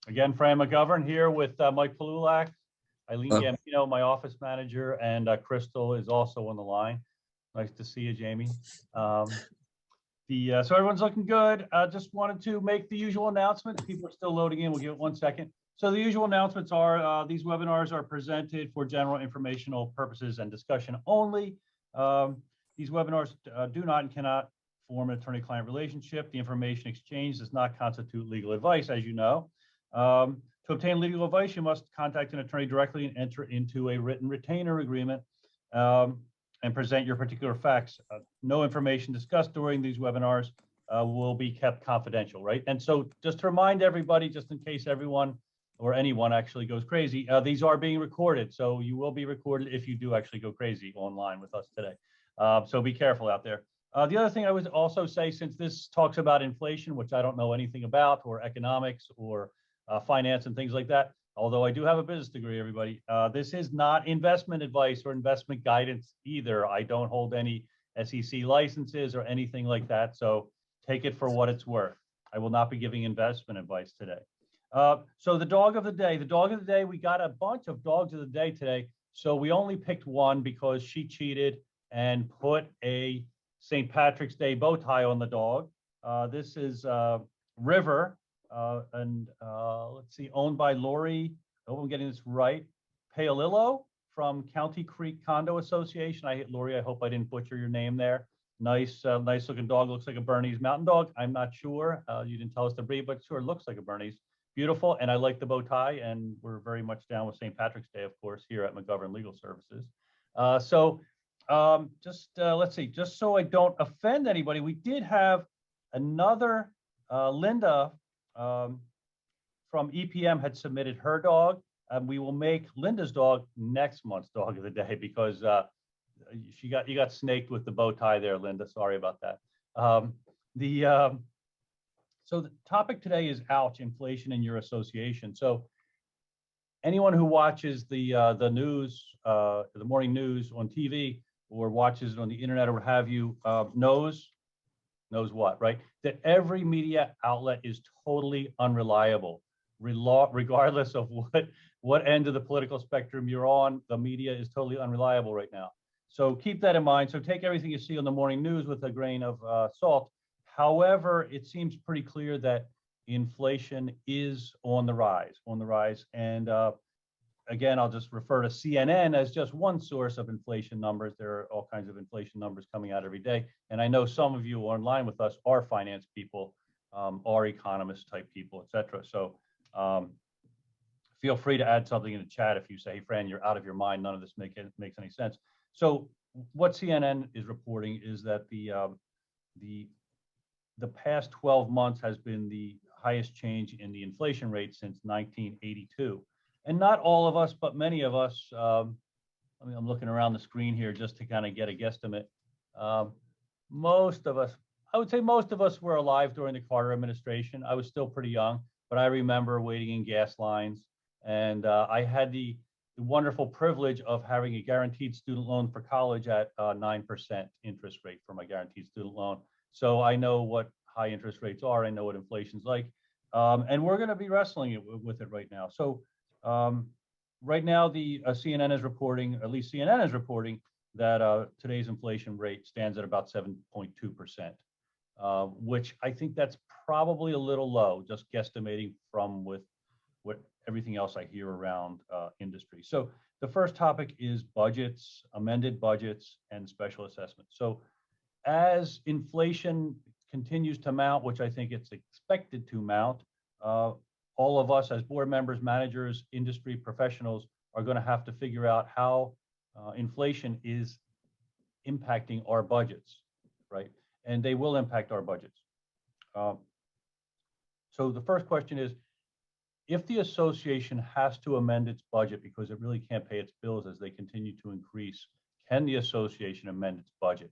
Again, Fran McGovern here with Mike Palulak, Eileen Oh, Gambino, my office manager, and Crystal is also on the line. Nice to see you, Jamie. Um, so everyone's looking good. Just wanted to make the usual announcements. People are still loading in. We'll give it 1 second. So the usual announcements are these webinars are presented for general informational purposes and discussion only. These webinars do not and cannot form an attorney-client relationship. The information exchanged does not constitute legal advice, as you know. To obtain legal advice, you must contact an attorney directly and enter into a written retainer agreement and present your particular facts. No information discussed during these webinars will be kept confidential, right? And so just to remind everybody, just in case everyone or anyone actually goes crazy, these are being recorded. So you will be recorded if you do actually go crazy online with us today. So be careful out there. The other thing I would also say, since this talks about inflation, which I don't know anything about, or economics or finance and things like that, although I do have a business degree, everybody, this is not investment advice or investment guidance either. I don't hold any SEC licenses or anything like that. So take it for what it's worth. I will not be giving investment advice today. So the dog of the day, we got a bunch of dogs of the day today. So we only picked one because she cheated and put a St. Patrick's Day bow tie on the dog. This is River, and let's see, owned by Lori, I hope I'm getting this right, Paolillo from County Creek Condo Association. Lori, I hope I didn't butcher your name there. Nice, nice looking dog. Looks like a Bernese Mountain Dog. I'm not sure. You didn't tell us the breed, but sure looks like a Bernese. Beautiful, and I like the bow tie, and we're very much down with St. Patrick's Day, of course, here at McGovern Legal Services. Let's see, just so I don't offend anybody, we did have another Linda from EPM had submitted her dog. We will make Linda's dog next month's dog of the day because you got snaked with the bow tie there, Linda. Sorry about that. So the topic today is ouch, inflation in your association. So anyone who watches the news, the morning news on TV or watches it on the internet or what have you, knows what, right? That every media outlet is totally unreliable, regardless of what end of the political spectrum you're on. The media is totally unreliable right now. So keep that in mind. So take everything you see on the morning news with a grain of salt. However, it seems pretty clear that inflation is on the rise. And again, I'll just refer to CNN as just one source of inflation numbers. There are all kinds of inflation numbers coming out every day. And I know some of you online with us are finance people, are economist type people, et cetera. So feel free to add something in the chat if you say, hey, Fran, you're out of your mind. None of this makes any sense. So what CNN is reporting is that the past 12 months has been the highest change in the inflation rate since 1982. And not all of us, but many of us, I'm looking around the screen here just to kind of get a guesstimate. Most of us, I would say most of us were alive during the Carter administration. I was still pretty young, but I remember waiting in gas lines. And I had the wonderful privilege of having a guaranteed student loan for college at 9% interest rate for my guaranteed student loan. So I know what high interest rates are. I know what inflation's like. And we're going to be wrestling with it right now. So right now, the CNN is reporting, at least CNN is reporting, that today's inflation rate stands at about 7.2%, which I think that's probably a little low, just guesstimating from with what everything else I hear around industry. So the first topic is budgets, amended budgets, and special assessments. So as inflation continues to mount, which I think it's expected to mount, all of us as board members, managers, industry professionals are going to have to figure out how inflation is impacting our budgets, right? And they will impact our budgets. So the first question is, if the association has to amend its budget because it really can't pay its bills as they continue to increase, can the association amend its budget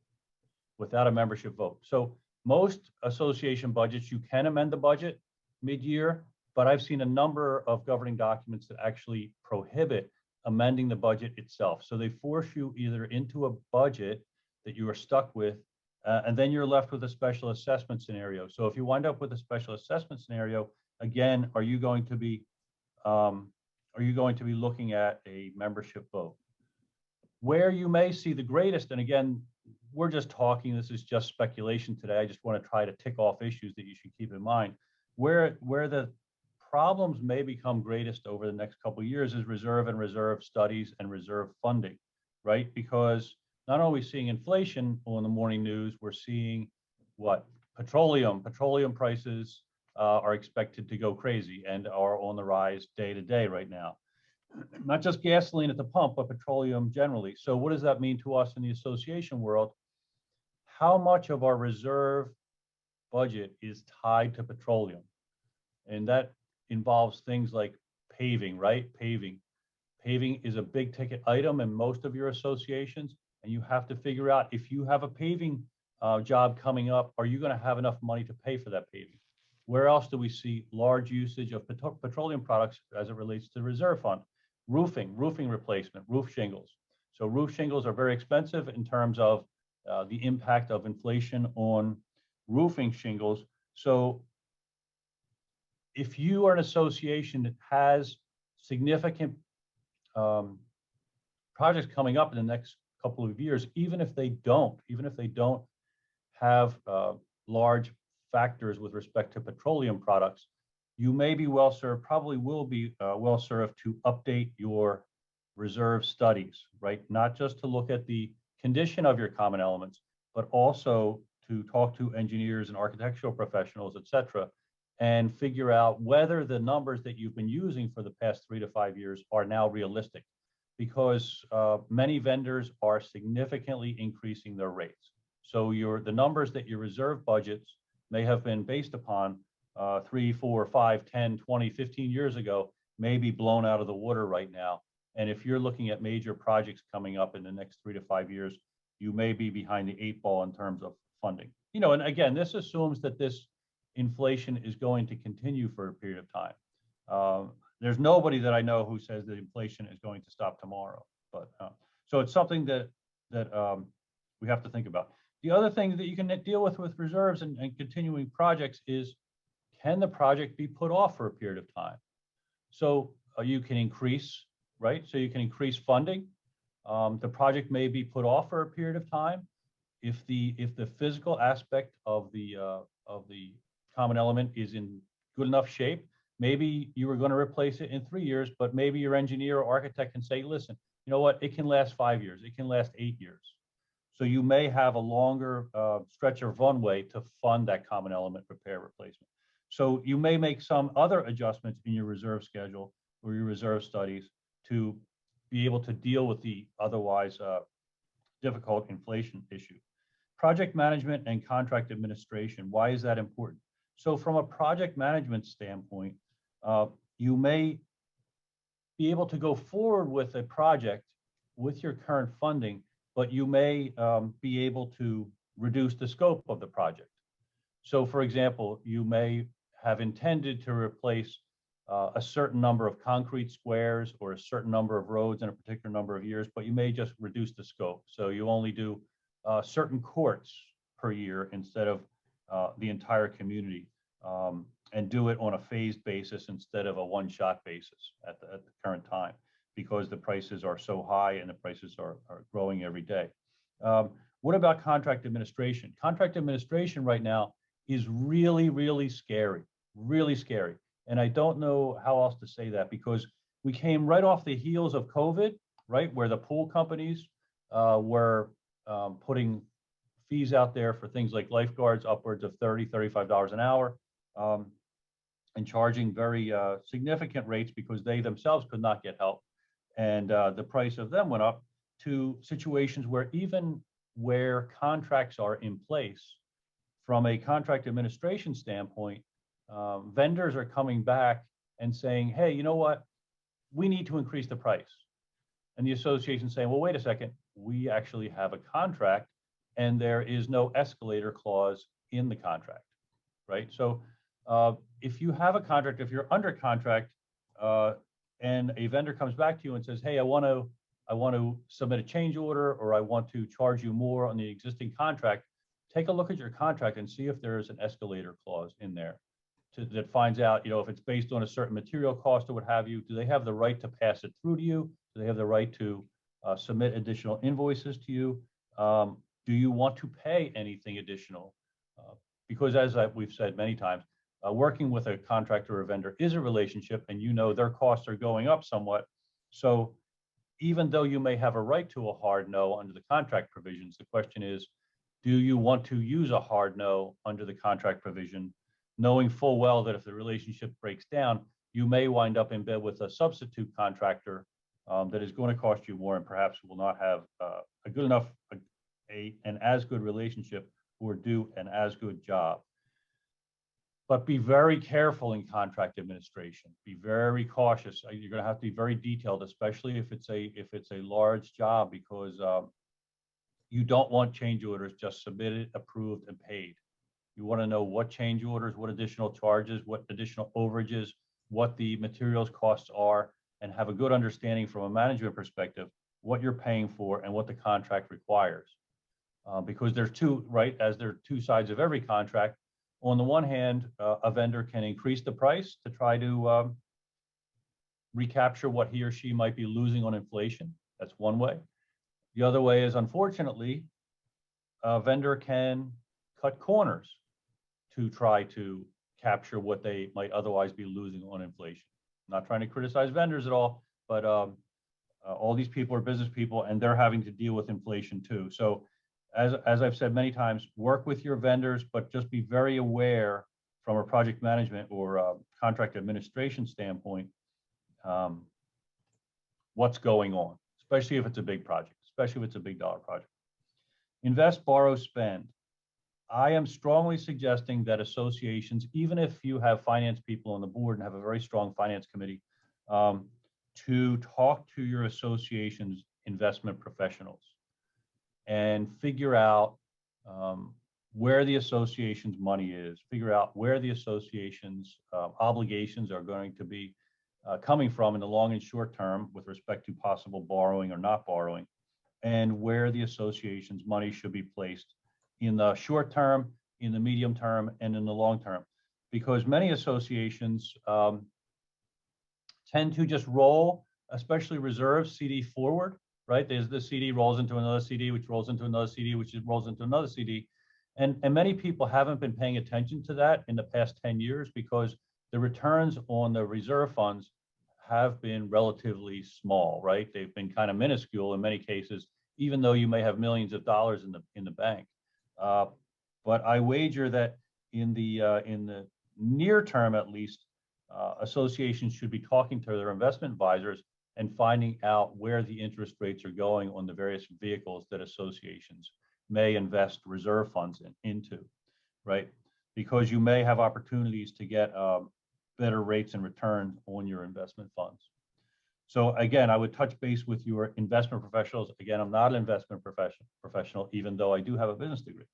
without a membership vote? So most association budgets, you can amend the budget mid-year, but I've seen a number of governing documents that actually prohibit amending the budget itself. So they force you either into a budget that you are stuck with, and then you're left with a special assessment scenario. So if you wind up with a special assessment scenario, again, are you going to be looking at a membership vote? Where you may see the greatest, and again, we're just talking, this is just speculation today. I just want to try to tick off issues that you should keep in mind. Where the problems may become greatest over the next couple of years is reserve studies and reserve funding, right? Because not only are we seeing inflation on the morning news, we're seeing what? Petroleum prices are expected to go crazy and are on the rise day to day right now. Not just gasoline at the pump, but petroleum generally. So what does that mean to us in the association world? How much of our reserve budget is tied to petroleum? And that involves things like paving, right? Paving is a big ticket item in most of your associations, and you have to figure out, if you have a paving job coming up, are you going to have enough money to pay for that paving? Where else do we see large usage of petroleum products as it relates to the reserve fund? Roofing replacement, roof shingles. So roof shingles are very expensive in terms of the impact of inflation on roofing shingles. So if you are an association that has significant projects coming up in the next couple of years, even if they don't have large factors with respect to petroleum products, you may be well served, probably will be well served to update your reserve studies, right? Not just to look at the condition of your common elements, but also to talk to engineers and architectural professionals, et cetera, and figure out whether the numbers that you've been using for the past 3 to 5 years are now realistic, because many vendors are significantly increasing their rates. So the numbers that your reserve budgets may have been based upon 3, 4, 5, 10, 20, 15 years ago may be blown out of the water right now. And if you're looking at major projects coming up in the next 3 to 5 years, you may be behind the 8 ball in terms of funding. And again, this assumes that this inflation is going to continue for a period of time. There's nobody that I know who says that inflation is going to stop tomorrow. But so it's something that we have to think about. The other thing that you can deal with reserves and continuing projects is, can the project be put off for a period of time? So you can increase, right? So you can increase funding. The project may be put off for a period of time. If the physical aspect of the common element is in good enough shape, maybe you were going to replace it in 3 years, but maybe your engineer or architect can say, listen, you know what, it can last 5 years, it can last 8 years. So you may have a longer stretch of runway to fund that common element repair replacement. So you may make some other adjustments in your reserve schedule or your reserve studies to be able to deal with the otherwise difficult inflation issue. Project management and contract administration, why is that important? So from a project management standpoint, you may be able to go forward with a project with your current funding, but you may be able to reduce the scope of the project. So for example, you may have intended to replace a certain number of concrete squares or a certain number of roads in a particular number of years, but you may just reduce the scope. So you only do certain courts per year instead of the entire community, and do it on a phased basis instead of a one-shot basis at the current time, because the prices are so high and the prices are growing every day. What about contract administration? Contract administration right now is really, really scary, really scary. And I don't know how else to say that, because we came right off the heels of COVID, right, where the pool companies were putting fees out there for things like lifeguards upwards of $30, $35 an hour, and charging very significant rates because they themselves could not get help. And the price of them went up to situations where even where contracts are in place, from a contract administration standpoint, vendors are coming back and saying, hey, you know what? We need to increase the price. And the association saying, well, wait a second, we actually have a contract and there is no escalator clause in the contract, right? So if you have a contract, if you're under contract, and a vendor comes back to you and says, hey, I want to submit a change order, or I want to charge you more on the existing contract, take a look at your contract and see if there is an escalator clause in there that finds out, if it's based on a certain material cost or what have you, do they have the right to pass it through to you? Do they have the right to submit additional invoices to you? Do you want to pay anything additional? Because as we've said many times, working with a contractor or vendor is a relationship, and their costs are going up somewhat. So even though you may have a right to a hard no under the contract provisions, the question is, do you want to use a hard no under the contract provision, knowing full well that if the relationship breaks down, you may wind up in bed with a substitute contractor that is going to cost you more and perhaps will not have a good enough, an as good relationship or do an as good job. But be very careful in contract administration. Be very cautious. You're going to have to be very detailed, especially if it's a large job, because you don't want change orders just submitted, approved, and paid. You want to know what change orders, what additional charges, what additional overages, what the materials costs are, and have a good understanding from a management perspective what you're paying for and what the contract requires. Because there's two, right? As there are two sides of every contract. On the one hand, a vendor can increase the price to try to recapture what he or she might be losing on inflation. That's one way. The other way is, unfortunately, a vendor can cut corners to try to capture what they might otherwise be losing on inflation. I'm not trying to criticize vendors at all, but all these people are business people, and they're having to deal with inflation too. So as I've said many times, work with your vendors, but just be very aware from a project management or contract administration standpoint, what's going on, especially if it's a big project, especially if it's a big dollar project. Invest, borrow, spend. I am strongly suggesting that associations, even if you have finance people on the board and have a very strong finance committee, to talk to your association's investment professionals and figure out where the association's money is, figure out where the association's obligations are going to be coming from in the long and short term with respect to possible borrowing or not borrowing, and where the association's money should be placed in the short term, in the medium term, and in the long term. Because many associations tend to just roll, especially reserve CD forward, right? There's the CD rolls into another CD, which rolls into another CD, which rolls into another CD. And many people haven't been paying attention to that in the past 10 years because the returns on the reserve funds have been relatively small, right? They've been kind of minuscule in many cases, even though you may have millions of dollars in the bank. But I wager that in the near term, at least, associations should be talking to their investment advisors and finding out where the interest rates are going on the various vehicles that associations may invest reserve funds into, right? Because you may have opportunities to get better rates and returns on your investment funds. So again, I would touch base with your investment professionals. Again, I'm not an investment professional, even though I do have a business degree.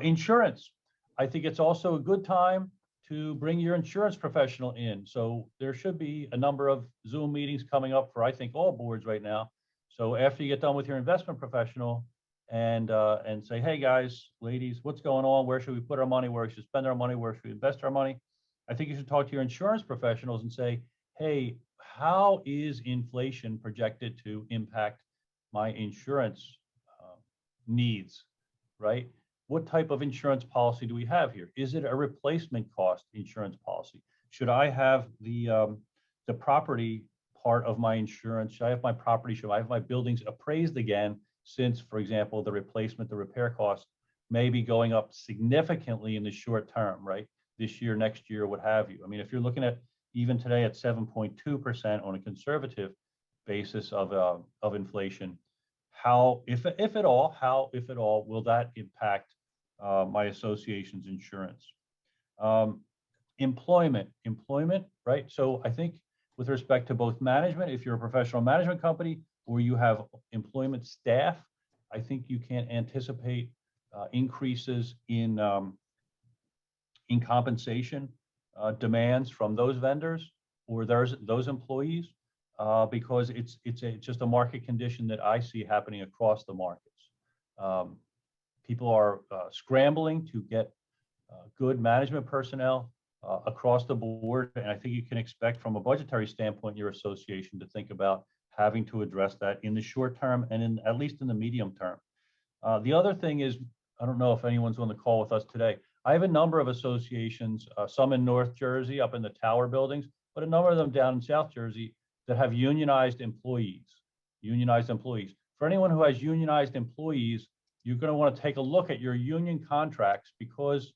Insurance. I think it's also a good time to bring your insurance professional in. So there should be a number of Zoom meetings coming up for, I think, all boards right now. So after you get done with your investment professional and say, hey guys, ladies, what's going on? Where should we put our money? Where should we spend our money? Where should we invest our money? I think you should talk to your insurance professionals and say, hey, how is inflation projected to impact my insurance needs, right? What type of insurance policy do we have here? Is it a replacement cost insurance policy? Should I have the property part of my insurance? Should I have my property? Should I have my buildings appraised again? Since, for example, the replacement, the repair cost may be going up significantly in the short term, right? This year, next year, what have you. I mean, if you're looking at even today at 7.2% on a conservative basis of inflation, how, if at all, will that impact my association's insurance? Employment, right? So I think with respect to both management, if you're a professional management company or you have employment staff, I think you can anticipate increases in compensation demands from those vendors or those employees because it's just a market condition that I see happening across the markets. People are scrambling to get good management personnel, across the board. And I think you can expect from a budgetary standpoint, your association to think about having to address that in the short term and at least in the medium term. The other thing is, I don't know if anyone's on the call with us today. I have a number of associations, some in North Jersey up in the tower buildings, but a number of them down in South Jersey that have unionized employees. For anyone who has unionized employees, you're going to want to take a look at your union contracts because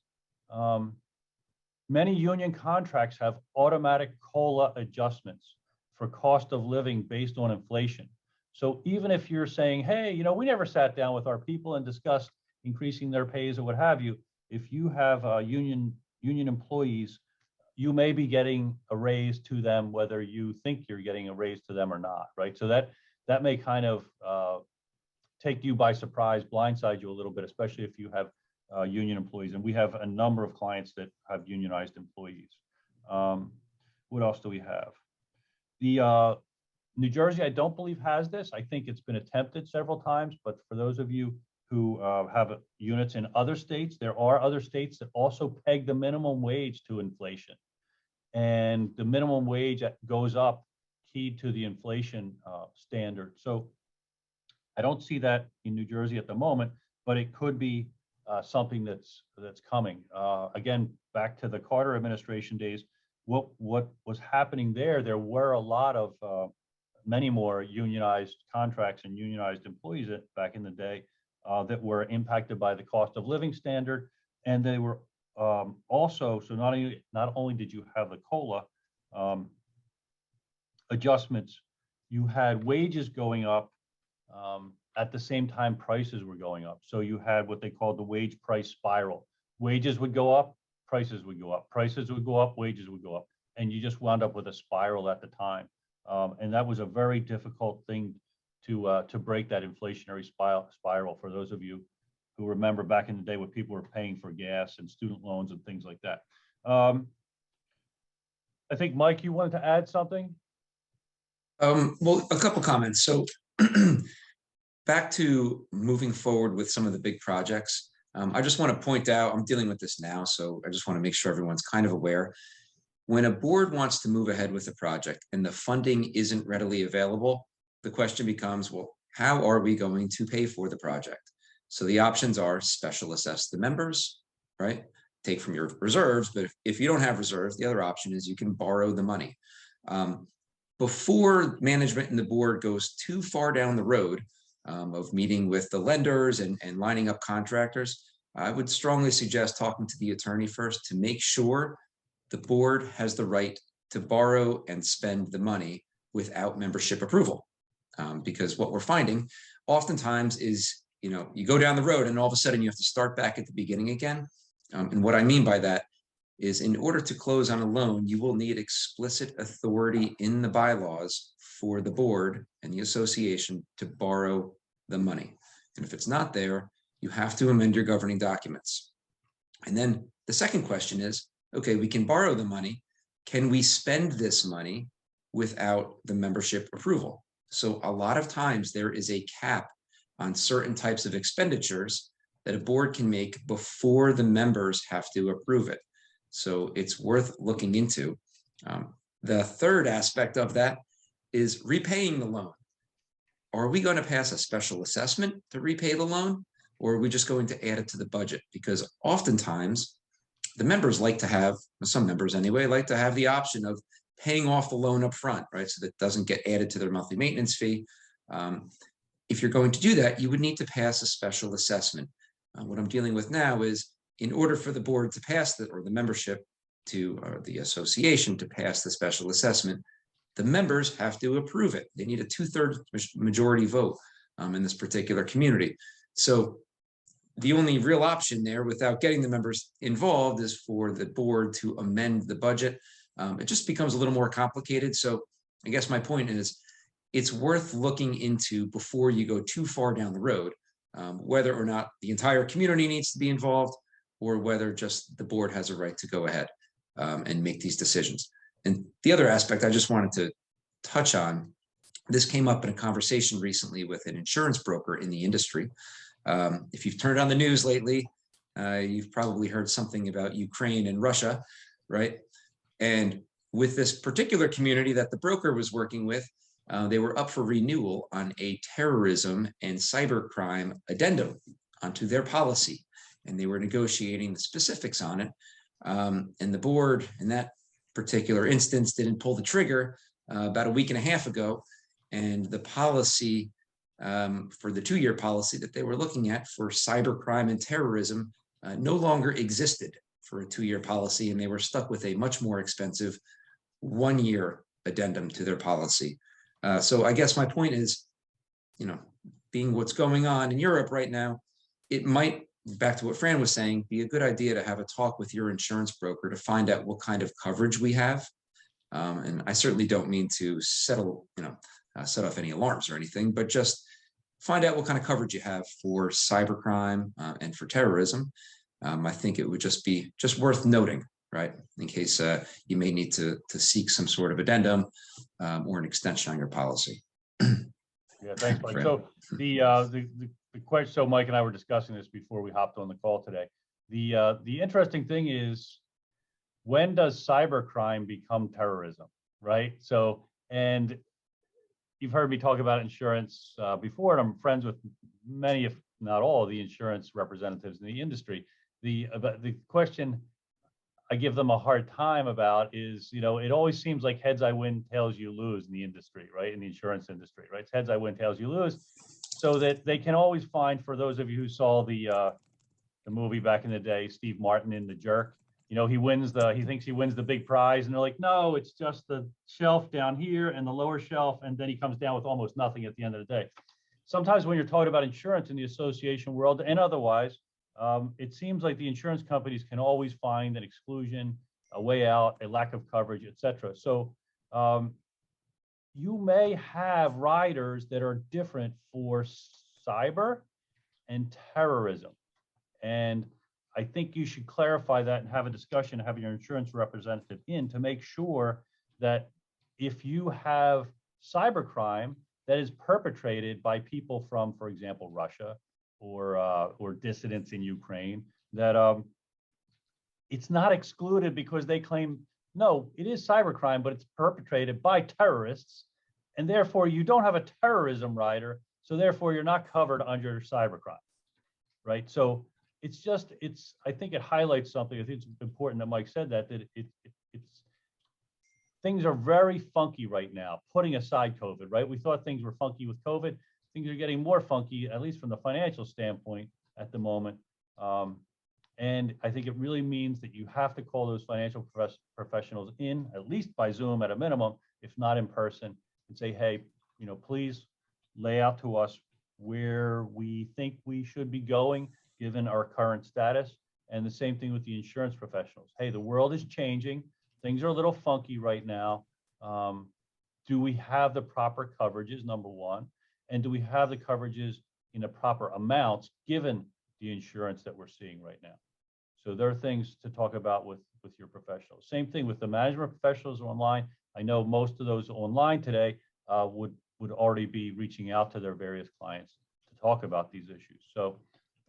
many union contracts have automatic COLA adjustments for cost of living based on inflation. So even if you're saying, hey, we never sat down with our people and discussed increasing their pays or what have you, if you have union employees, you may be getting a raise to them, whether you think you're getting a raise to them or not, right? So that may kind of take you by surprise, blindside you a little bit, especially if you have union employees. And we have a number of clients that have unionized employees. What else do we have? The New Jersey, I don't believe has this. I think it's been attempted several times, but for those of you who have units in other states, there are other states that also peg the minimum wage to inflation. And the minimum wage goes up key to the inflation standard. So I don't see that in New Jersey at the moment, but it could be something that's coming. Again, back to the Carter administration days, what was happening there were a lot of many more unionized contracts and unionized employees back in the day that were impacted by the cost of living standard. And they were also, so not only did you have the COLA adjustments, you had wages going up at the same time prices were going up. So you had what they called the wage price spiral. Wages would go up, prices would go up, prices would go up, wages would go up. And you just wound up with a spiral at the time. And that was a very difficult thing to break that inflationary spiral for those of you who remember back in the day what people were paying for gas and student loans and things like that. I think, Mike, you wanted to add something? Well, a couple comments. So back to moving forward with some of the big projects. I just want to point out, I'm dealing with this now, so I just want to make sure everyone's kind of aware. When a board wants to move ahead with a project and the funding isn't readily available, the question becomes, well, how are we going to pay for the project? So the options are special assess the members, right? Take from your reserves, but if you don't have reserves, the other option is you can borrow the money. Before management and the board goes too far down the road of meeting with the lenders and lining up contractors, I would strongly suggest talking to the attorney first to make sure the board has the right to borrow and spend the money without membership approval. Because what we're finding oftentimes is, you go down the road and all of a sudden you have to start back at the beginning again. And what I mean by that is in order to close on a loan, you will need explicit authority in the bylaws for the board and the association to borrow the money. And if it's not there, you have to amend your governing documents. And then the second question is, okay, we can borrow the money. Can we spend this money without the membership approval? So a lot of times there is a cap on certain types of expenditures that a board can make before the members have to approve it. So it's worth looking into. The third aspect of that is repaying the loan. Are we going to pass a special assessment to repay the loan, or are we just going to add it to the budget? Because oftentimes the members like to have, some members anyway, like to have the option of paying off the loan up front, right? So that it doesn't get added to their monthly maintenance fee. If you're going to do that, you would need to pass a special assessment. What I'm dealing with now is in order for the board to pass that, or the membership to, or the association to pass the special assessment, the members have to approve it. They need a 2/3 majority vote in this particular community. So the only real option there without getting the members involved is for the board to amend the budget. It just becomes a little more complicated. So I guess my point is it's worth looking into before you go too far down the road, whether or not the entire community needs to be involved or whether just the board has a right to go ahead and make these decisions. And the other aspect I just wanted to touch on, this came up in a conversation recently with an insurance broker in the industry. If you've turned on the news lately, you've probably heard something about Ukraine and Russia, right? And with this particular community that the broker was working with, they were up for renewal on a terrorism and cybercrime addendum onto their policy. And they were negotiating the specifics on it. And the board in that particular instance didn't pull the trigger about a week and a half ago. And the policy for the 2-year policy that they were looking at for cybercrime and terrorism no longer existed for a 2-year policy. And they were stuck with a much more expensive 1-year addendum to their policy. So I guess my point is, you know, being what's going on in Europe right now, it might, back to what Fran was saying, be a good idea to have a talk with your insurance broker to find out what kind of coverage we have. And I certainly don't mean to set off any alarms or anything, but just find out what kind of coverage you have for cybercrime and for terrorism. I think it would just be worth noting, right? In case you may need to seek some sort of addendum or an extension on your policy. Yeah, thanks, Mike. So the question, so Mike and I were discussing this before we hopped on the call today. The interesting thing is, when does cybercrime become terrorism, right? So, and you've heard me talk about insurance before, and I'm friends with many, if not all, of the insurance representatives in the industry. The question I give them a hard time about is, you know, it always seems like heads I win, tails you lose in the industry, right? In the insurance industry, right? It's heads I win, tails you lose. So that they can always find, for those of you who saw the movie back in the day, Steve Martin in The Jerk, you know, he thinks he wins the big prize, and they're like, no, it's just the shelf down here and the lower shelf, and then he comes down with almost nothing at the end of the day. Sometimes when you're talking about insurance in the association world and otherwise, it seems like the insurance companies can always find an exclusion, a way out, a lack of coverage, et cetera. So you may have riders that are different for cyber and terrorism. And I think you should clarify that and have a discussion, have your insurance representative in to make sure that if you have cybercrime that is perpetrated by people from, for example, Russia or dissidents in Ukraine, that it's not excluded because they claim, no, it is cybercrime, but it's perpetrated by terrorists, and therefore you don't have a terrorism rider, so therefore you're not covered under cybercrime, right? So I think it highlights something. I think it's important that Mike said that things are very funky right now, putting aside COVID, right? We thought things were funky with COVID. Things are getting more funky, at least from the financial standpoint at the moment. And I think it really means that you have to call those financial professionals in, at least by Zoom at a minimum, if not in person, and say, hey, you know, please lay out to us where we think we should be going given our current status. And the same thing with the insurance professionals. Hey, the world is changing. Things are a little funky right now. Do we have the proper coverages, number one? And do we have the coverages in the proper amounts given the insurance that we're seeing right now? So there are things to talk about with your professionals. Same thing with the management professionals online. I know most of those online today would already be reaching out to their various clients to talk about these issues. So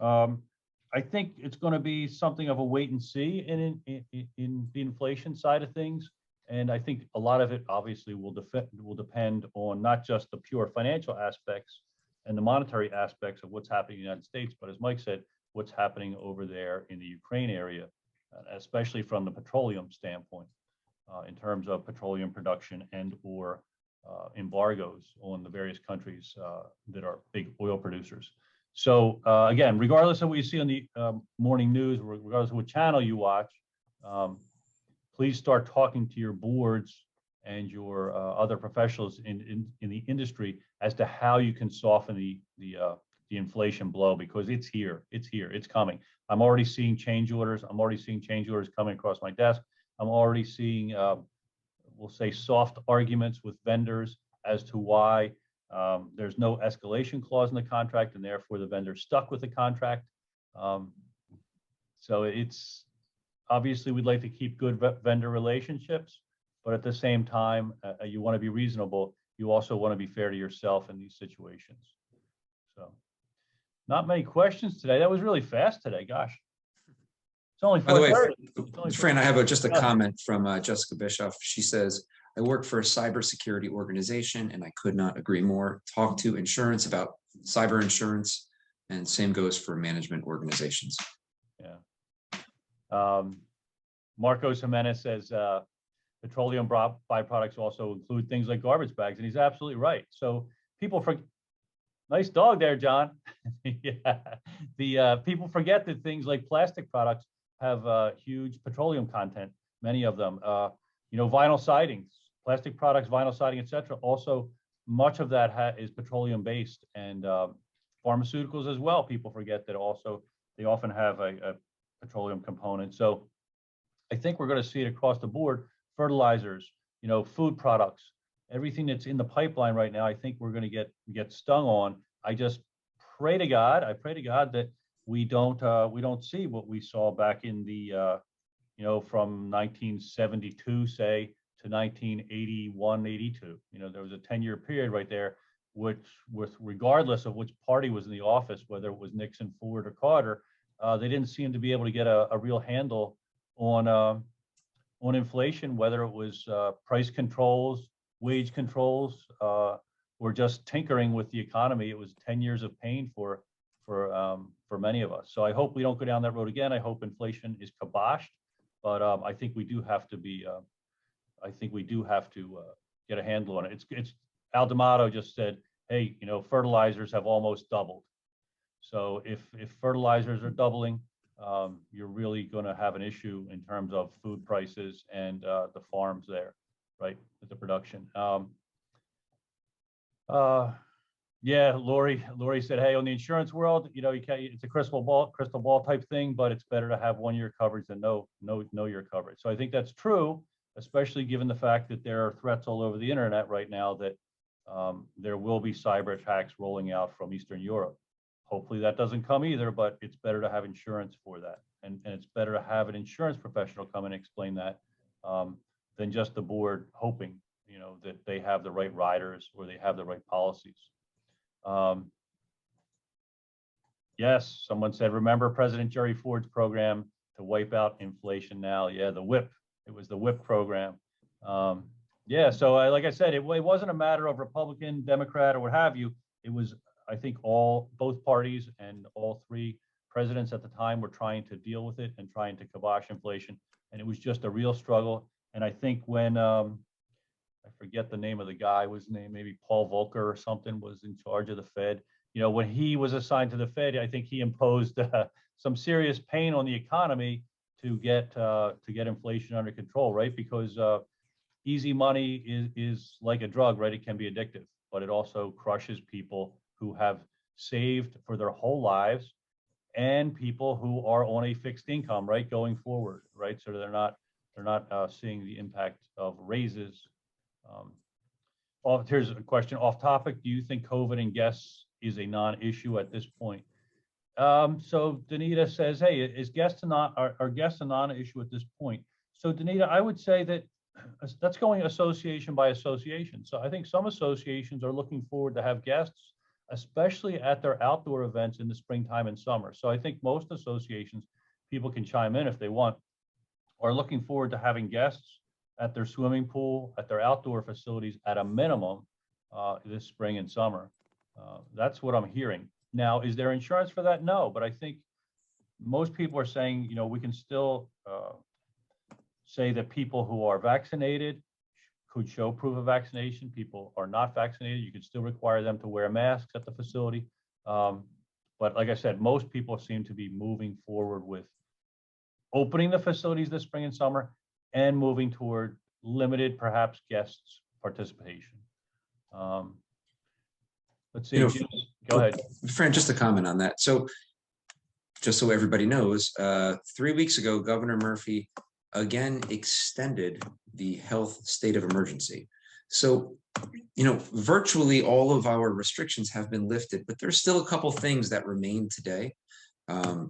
I think it's going to be something of a wait and see in the inflation side of things. And I think a lot of it obviously will depend on not just the pure financial aspects and the monetary aspects of what's happening in the United States, but as Mike said, what's happening over there in the Ukraine area, especially from the petroleum standpoint, in terms of petroleum production and or embargoes on the various countries that are big oil producers. So again, regardless of what you see on the morning news, regardless of what channel you watch, please start talking to your boards and your other professionals in the industry as to how you can soften the inflation blow, because it's here, it's coming. I'm already seeing change orders. I'm already seeing change orders coming across my desk. I'm already seeing, we'll say, soft arguments with vendors as to why there's no escalation clause in the contract, and therefore the vendor's stuck with the contract. So it's obviously we'd like to keep good vendor relationships, but at the same time, you want to be reasonable. You also want to be fair to yourself in these situations. So not many questions today. That was really fast today, gosh. only By the way, 4:30. It's only Fran, I have just a Go ahead. comment from Jessica Bischoff. She says, I work for a cybersecurity organization and I could not agree more. Talk to insurance about cyber insurance, and same goes for management organizations. Yeah. Marcos Jimenez says petroleum byproducts also include things like garbage bags, and he's absolutely right. So people nice dog there, John. Yeah. The people forget that things like plastic products have huge petroleum content. Many of them, vinyl sidings, plastic products, vinyl siding, etc. Also, much of that is petroleum based, and pharmaceuticals as well. People forget that also they often have a petroleum component. So I think we're going to see it across the board. Fertilizers, food products, everything that's in the pipeline right now. I think we're going to get stung on. I just pray to God. I pray to God that we don't see what we saw back in the from 1972 say to 1981, 82. There was a 10-year period right there, which regardless of which party was in the office, whether it was Nixon, Ford, or Carter, they didn't seem to be able to get a real handle on inflation, whether it was price controls, wage controls, or just tinkering with the economy. It was 10 years of pain for many of us. So I hope we don't go down that road again. I hope inflation is kiboshed, but I think we do have to be. I think we do have to get a handle on it. It's Al D'Amato just said, hey, fertilizers have almost doubled. So if fertilizers are doubling, you're really going to have an issue in terms of food prices and the farms there, right, with the production. Yeah, Lori said, hey, on the insurance world, you can't, it's a crystal ball type thing, but it's better to have 1 year coverage than no year coverage. So I think that's true, especially given the fact that there are threats all over the internet right now that there will be cyber attacks rolling out from Eastern Europe. Hopefully that doesn't come either, but it's better to have insurance for that. And it's better to have an insurance professional come and explain that than just the board hoping, that they have the right riders or they have the right policies. Yes, someone said, remember President Jerry Ford's program to wipe out inflation now? Yeah, the WHIP. It was the WHIP program. Yeah, so like I said, it wasn't a matter of Republican, Democrat, or what have you. It was, I think, both parties and all three presidents at the time were trying to deal with it and trying to kibosh inflation. And it was just a real struggle. And I think when, I forget the name of the guy, was named maybe Paul Volcker or something, was in charge of the Fed. When he was assigned to the Fed, I think he imposed some serious pain on the economy to get inflation under control, right? Because easy money is like a drug, right? It can be addictive, but it also crushes people who have saved for their whole lives and people who are on a fixed income, right, going forward, right? So they're not seeing the impact of raises. Here's a question off topic. Do you think COVID and guests is a non-issue at this point? So Danita says, hey, are guests a non-issue at this point? So Danita, I would say that that's going association by association. So I think some associations are looking forward to have guests, especially at their outdoor events in the springtime and summer. So I think most associations, people can chime in if they want, are looking forward to having guests at their swimming pool, at their outdoor facilities at a minimum this spring and summer. That's what I'm hearing. Now, is there insurance for that? No, but I think most people are saying, we can still say that people who are vaccinated could show proof of vaccination. People are not vaccinated, you could still require them to wear masks at the facility. But like I said, most people seem to be moving forward with opening the facilities this spring and summer and moving toward limited, perhaps, guests' participation. Let's see, go ahead. Fran, just a comment on that. So just so everybody knows, 3 weeks ago, Governor Murphy again extended the health state of emergency. So, virtually all of our restrictions have been lifted, but there's still a couple things that remain today,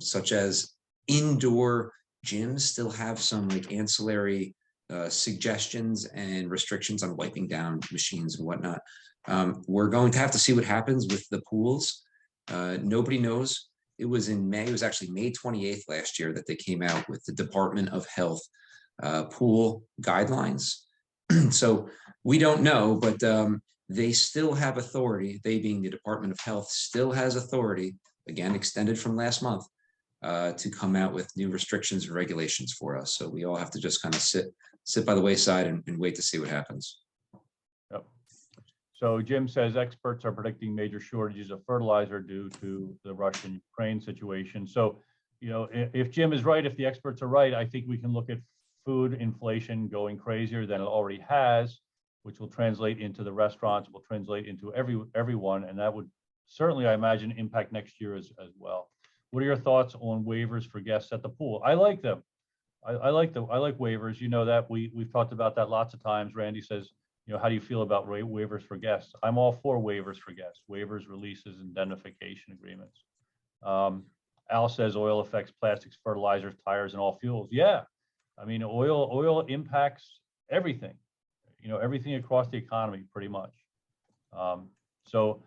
such as indoor gyms still have some ancillary suggestions and restrictions on wiping down machines and whatnot. We're going to have to see what happens with the pools. Nobody knows it was in May, it was actually May 28th last year that they came out with the Department of Health pool guidelines. So we don't know, but they still have authority. They being the Department of Health still has authority, again, extended from last month, to come out with new restrictions and regulations for us. So we all have to just kind of sit by the wayside and wait to see what happens. Yep. So Jim says experts are predicting major shortages of fertilizer due to the Russian-Ukraine situation. So, you know, if Jim is right, if the experts are right, I think we can look at food inflation going crazier than it already has, which will translate into the restaurants, will translate into everyone, and that would certainly, I imagine, impact next year as well. What are your thoughts on waivers for guests at the pool? I like them. I like waivers. You know that we've talked about that lots of times. Randy says, you know, how do you feel about waivers for guests? I'm all for waivers for guests. Waivers, releases, indemnification agreements. Al says oil affects plastics, fertilizers, tires, and all fuels. Yeah, I mean, oil impacts everything. You know, everything across the economy, pretty much. So,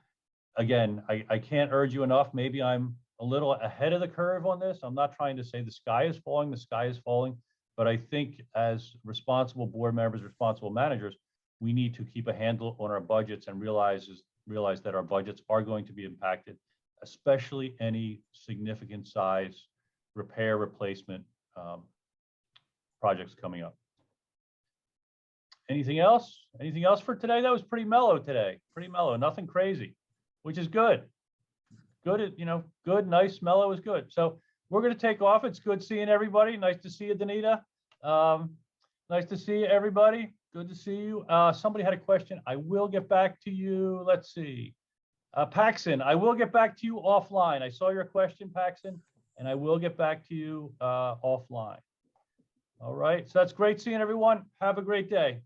again, I can't urge you enough. Maybe I'm a little ahead of the curve on this. I'm not trying to say the sky is falling, but I think as responsible board members, responsible managers, we need to keep a handle on our budgets and realize that our budgets are going to be impacted, especially any significant size repair, replacement projects coming up. Anything else? Anything else for today? That was pretty mellow today. Pretty mellow, nothing crazy, which is good. Good, you know, good, nice, mellow is good. So we're going to take off. It's good seeing everybody. Nice to see you, Danita. Nice to see you, everybody. Good to see you. Somebody had a question. I will get back to you. Let's see. Paxson, I will get back to you offline. I saw your question, Paxson, and I will get back to you offline. All right. So that's great seeing everyone. Have a great day.